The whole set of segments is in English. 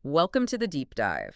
Welcome to the deep dive.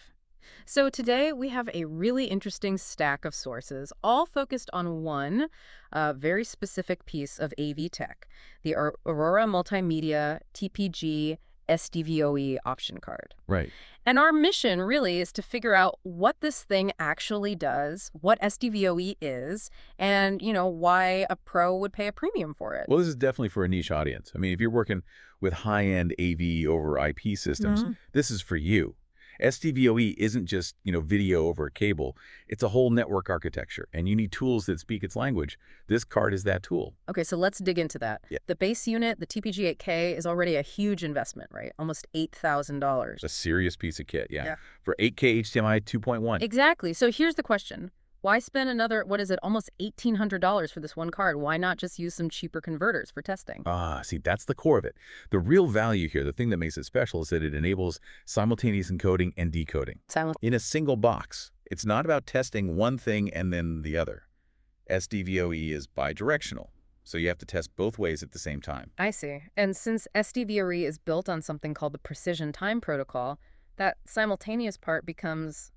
So today we have a really interesting stack of sources, all focused on one very specific piece of AV tech, the Aurora Multimedia TPG-SDVOE option card. Right. And our mission really is to figure out what this thing actually does, what SDVOE is, and, why a pro would pay a premium for it. Well, this is definitely for a niche audience. I mean, if you're working with high-end AV over IP systems, this is for you. SDVOE isn't just, video over a cable. It's a whole network architecture, and you need tools that speak its language. This card is that tool. Okay, so let's dig into that. Yeah. The base unit, the TPG-8K, is already a huge investment, right? Almost $8,000. A serious piece of kit, yeah. For 8K HDMI 2.1. Exactly. So here's the question. Why spend another, almost $1,800 for this one card? Why not just use some cheaper converters for testing? See, that's the core of it. The real value here, the thing that makes it special, is that it enables simultaneous encoding and decoding in a single box. It's not about testing one thing and then the other. SDVOE is bidirectional, so you have to test both ways at the same time. I see. And since SDVoE is built on something called the precision time protocol, that simultaneous part becomes...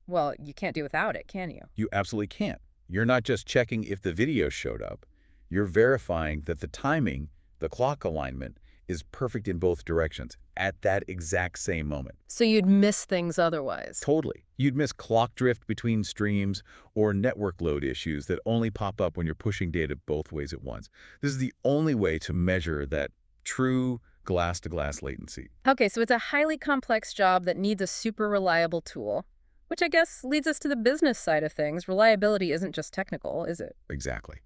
well, you can't do without it, can you? You absolutely can't. You're not just checking if the video showed up. You're verifying that the timing, the clock alignment, is perfect in both directions at that exact same moment. So you'd miss things otherwise. Totally. You'd miss clock drift between streams or network load issues that only pop up when you're pushing data both ways at once. This is the only way to measure that true glass-to-glass latency. Okay, so it's a highly complex job that needs a super reliable tool. Which I guess leads us to the business side of things. Reliability isn't just technical, is it? Exactly.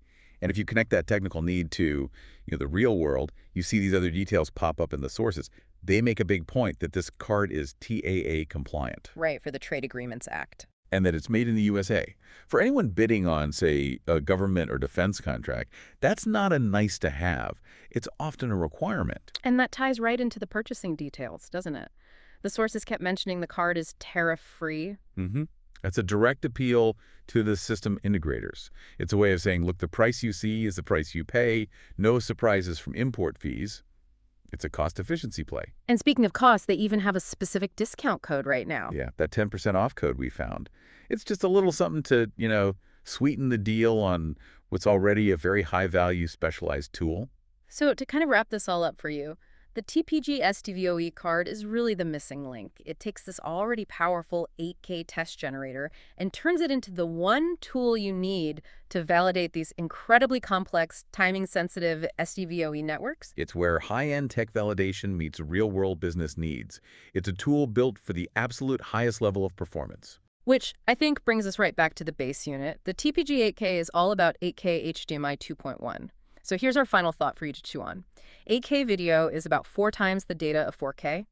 And if you connect that technical need to the real world, you see these other details pop up in the sources. They make a big point that this card is TAA compliant. Right, for the Trade Agreements Act. And that it's made in the USA. For anyone bidding on, say, a government or defense contract, that's not a nice to have. It's often a requirement. And that ties right into the purchasing details, doesn't it? The sources kept mentioning the card is tariff-free. That's a direct appeal to the system integrators. It's a way of saying, look, the price you see is the price you pay. No surprises from import fees. It's a cost efficiency play. And speaking of cost, they even have a specific discount code right now. Yeah, that 10% off code we found. It's just a little something to, sweeten the deal on what's already a very high-value specialized tool. So to kind of wrap this all up for you, the TPG-SDVOE card is really the missing link. It takes this already powerful 8K test generator and turns it into the one tool you need to validate these incredibly complex, timing-sensitive SDVOE networks. It's where high-end tech validation meets real-world business needs. It's a tool built for the absolute highest level of performance. Which I think brings us right back to the base unit. The TPG-8K is all about 8K HDMI 2.1. So here's our final thought for you to chew on. 8K video is about 4 times the data of 4K.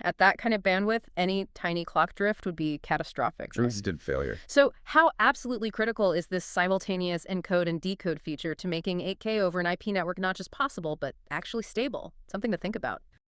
At that kind of bandwidth, any tiny clock drift would be catastrophic. Instant failure. So how absolutely critical is this simultaneous encode and decode feature to making 8K over an IP network not just possible, but actually stable? Something to think about.